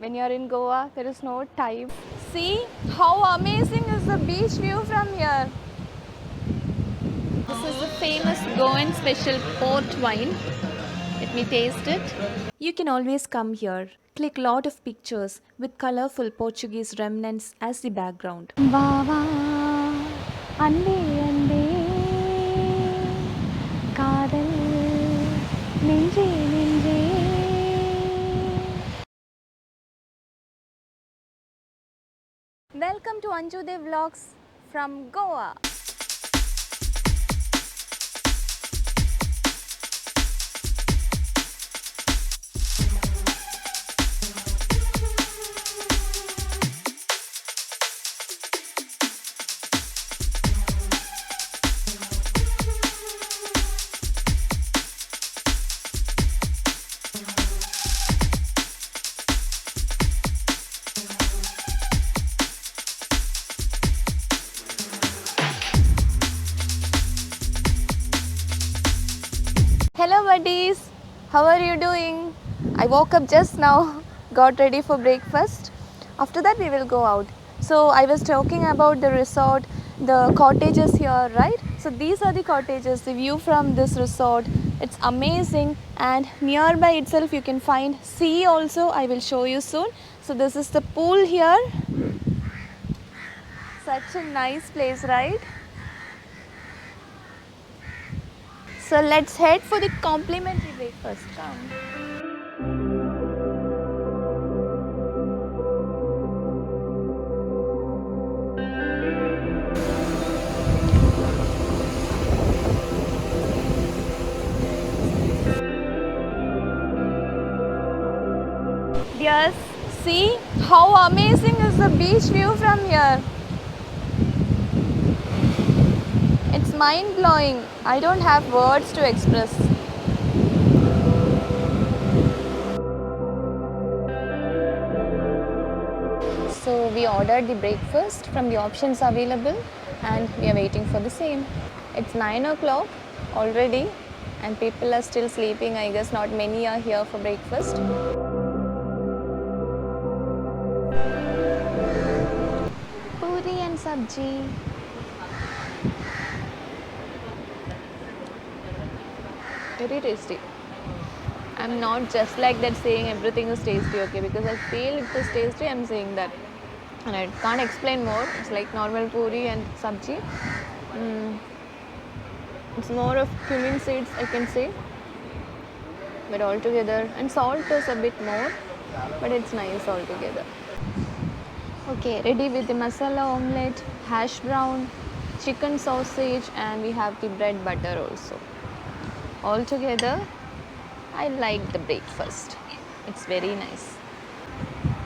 When you're in Goa, there is no time. See how amazing is the beach view from here. This is the famous Goan special port wine. Let me taste it. You can always come here. Click lot of pictures with colorful Portuguese remnants as the background. Baba, ande ande, kadal, nenge nenge. Welcome to Anjude Vlogs from Goa. Hello buddies, how are you doing? I woke up just now, got ready for breakfast. After that we will go out. So I was talking about the resort, the cottages here, right? So these are the cottages, the view from this resort. It's amazing, and nearby itself you can find sea also. I will show you soon. So this is the pool here. Such a nice place, right? So let's head for the complimentary breakfast. Come. Yes, see how amazing is the beach view from here. It's mind blowing. I don't have words to express. So we ordered the breakfast from the options available and we are waiting for the same. It's 9 o'clock already and people are still sleeping. I guess not many are here for breakfast. Puri and sabji. Very tasty. I'm not just like that saying everything is tasty, okay, because I feel it is tasty, I'm saying that. And I can't explain more. It's like normal puri and sabji. It's more of cumin seeds, I can say. But altogether, and salt is a bit more, but it's nice altogether. Okay, ready with the masala omelette, hash brown, chicken sausage, and we have the bread butter also. Altogether, I like the breakfast. It's very nice.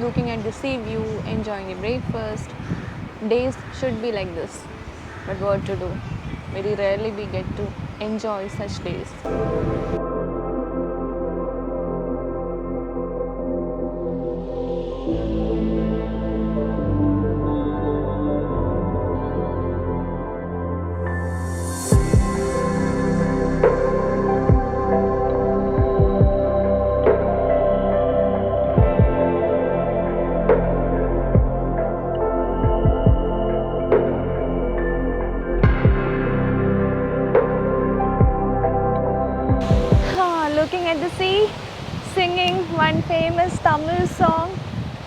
Looking at the sea view, enjoying the breakfast. Days should be like this. But what to do? Very rarely we get to enjoy such days. Looking at the sea, singing one famous Tamil song,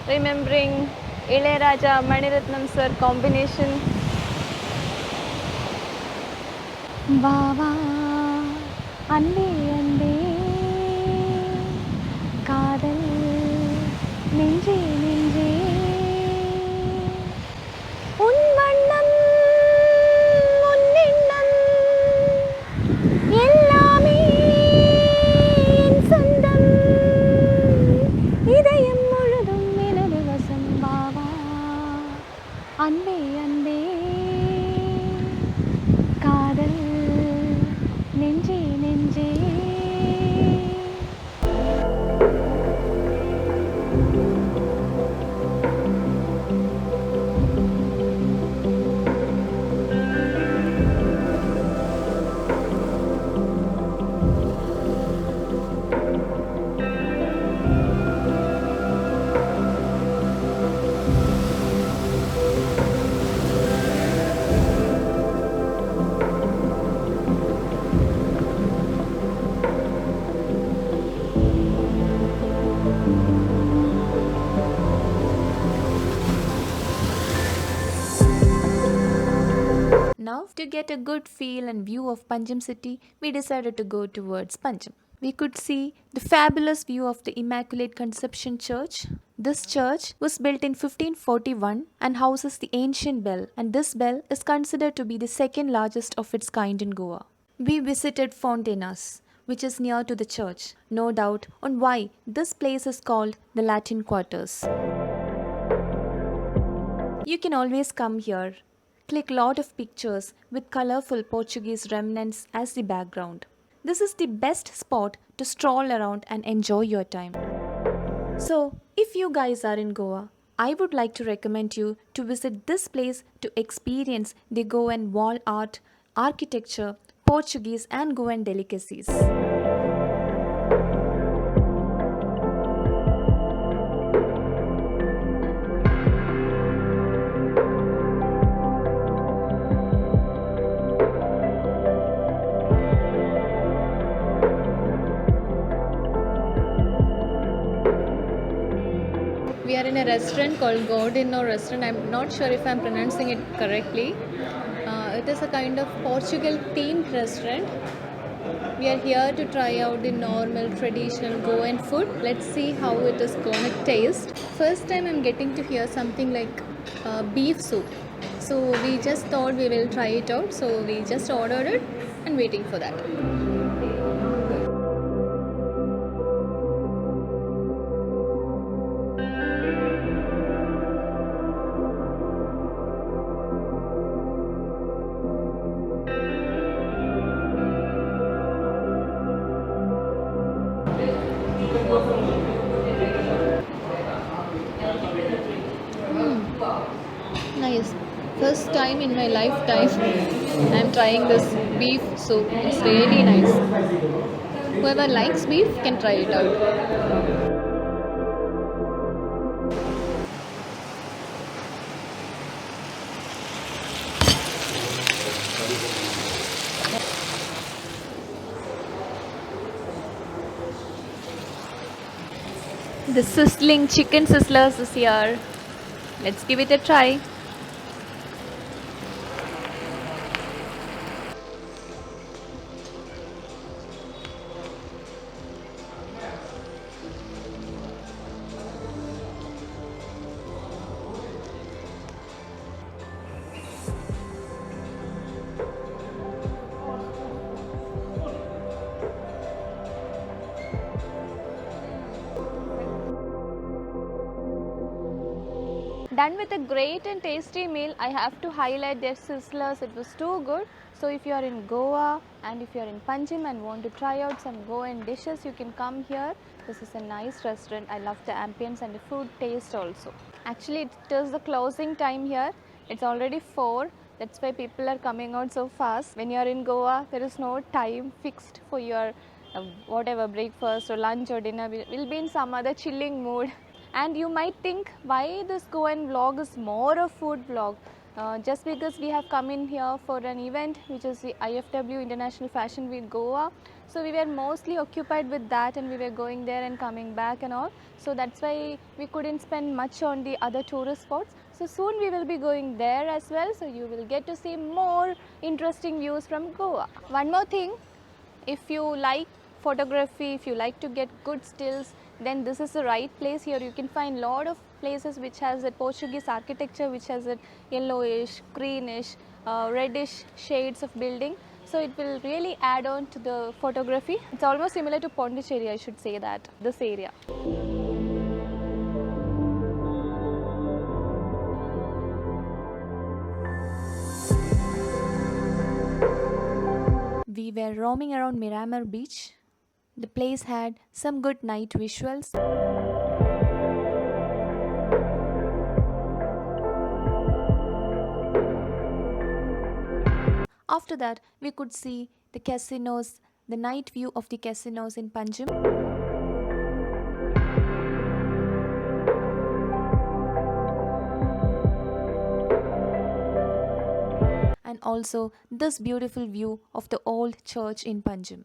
remembering Ilayaraja Maniratnam sir combination. Baba, ande ande, kadal, nenge nenge, un vannam, un எண்ணம், எல்லாமே என் சொந்தம், இதயம் முழுதும் எனது வசம். பாவா, அன்பே அன்பே, காதல் நெஞ்சே நெஞ்சே. enough. To get a good feel and view of Panjim city, we decided to go towards Panjim. We could see the fabulous view of the Immaculate Conception Church. This church was built in 1541 and houses the ancient bell, and this bell is considered to be the second largest of its kind in Goa. We visited Fontenas, which is near to the church. No doubt on why this place is called the Latin Quarters. You can always come here. Click lot of pictures with colorful Portuguese remnants as the background. This is the best spot to stroll around and enjoy your time. So, if you guys are in Goa, I would like to recommend you to visit this place to experience the Goan wall art, architecture, Portuguese and Goan delicacies. We are in a restaurant called Gordino Restaurant. I'm not sure if I'm pronouncing it correctly. It is a kind of Portugal themed restaurant. We are here to try out the normal traditional Goan food. Let's see how it is gonna taste. First time I'm getting to hear something like beef soup. So we just thought we will try it out. So we just ordered it and waiting for that. Nice. First time in my lifetime I'm trying this beef soup. It's really nice. Whoever likes beef can try it out. The sizzling chicken sizzlers is here. Let's give it a try. Done with a great and tasty meal. I have to highlight their sizzlers. It was too good. So if you are in Goa and if you are in Panjim and want to try out some Goan dishes, you can come here. This is a nice restaurant. I love the ambience and the food taste also. Actually, it is the closing time here. It's already 4. That's why people are coming out so fast. When you are in Goa, there is no time fixed for your whatever breakfast or lunch or dinner. We'll be in some other chilling mood. And you might think why this Goan vlog is more a food vlog. Just because we have come in here for an event which is the IFW International Fashion Week Goa. So we were mostly occupied with that and we were going there and coming back and all. So that's why we couldn't spend much on the other tourist spots. So soon we will be going there as well. So you will get to see more interesting views from Goa. One more thing, if you like photography, if you like to get good stills, then this is the right place. Here you can find lot of places which has a Portuguese architecture, which has a yellowish, greenish, reddish shades of building. So it will really add on to the photography. It's almost similar to Pondicherry, I should say that, this area. We were roaming around Miramar Beach. The place had some good night visuals. After that, we could see the casinos, the night view of the casinos in Panjim. And also this beautiful view of the old church in Panjim.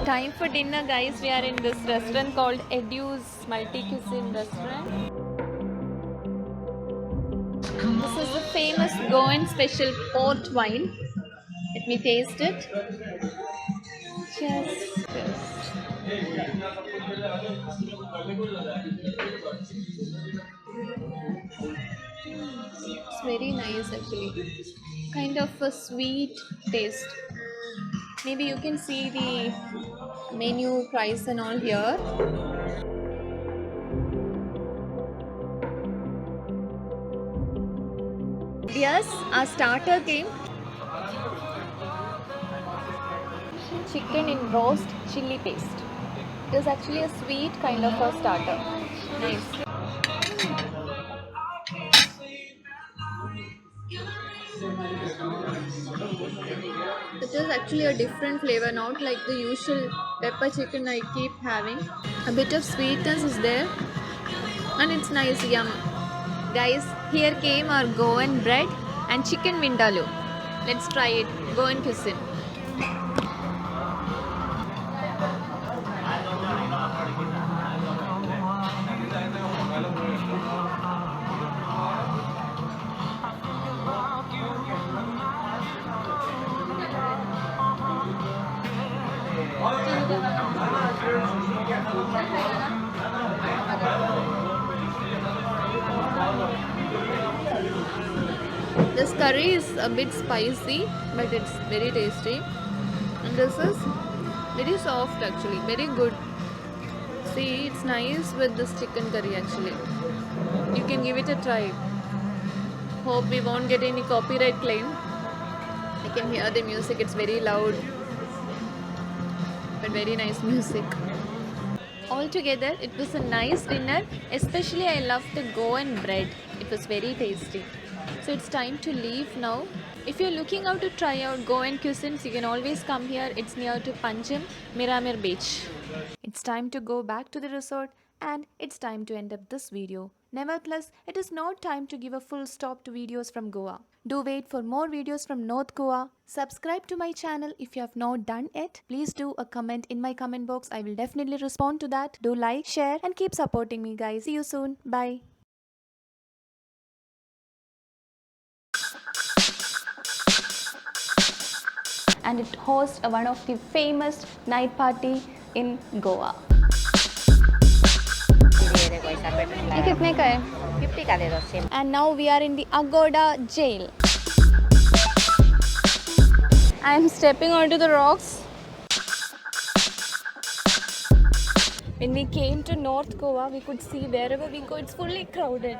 Time for dinner, guys. We are in this restaurant called Edu's Multi Cuisine Restaurant. This is the famous Goan special port wine. Let me taste it. Just. It's very nice actually. Kind of a sweet taste. Maybe you can see the menu price and all here. Yes, our starter came chicken in roast chili paste. It is actually a sweet kind of a starter. Nice. It is actually a different flavor, not like the usual pepper chicken I keep having. A bit of sweetness is there, and it's nice. Yum. Guys, here came our Goan bread and chicken vindaloo. Let's try it. Goan cuisine. This curry is a bit spicy, but it's very tasty. And this is very soft actually, very good. See, it's nice with this chicken curry actually. You can give it a try. Hope we won't get any copyright claim. I can hear the music, it's very loud. But very nice music. Altogether, it was a nice dinner. Especially I loved the Goan bread. It was very tasty. So it's time to leave now. If you're looking out to try out Goan cuisines, you can always come here. It's near to Panjim, Miramar Beach. It's time to go back to the resort and it's time to end up this video. Nevertheless, it is not time to give a full stop to videos from Goa. Do wait for more videos from North Goa. Subscribe to my channel if you have not done it. Please do a comment in my comment box. I will definitely respond to that. Do like, share and keep supporting me guys. See you soon. Bye. And it hosts one of the famous night party in Goa. ये कितने का है? 50 का दे दो same. And now we are in the Agoda jail. I am stepping onto the rocks. When we came to North Goa, we could see wherever we go, it's fully crowded.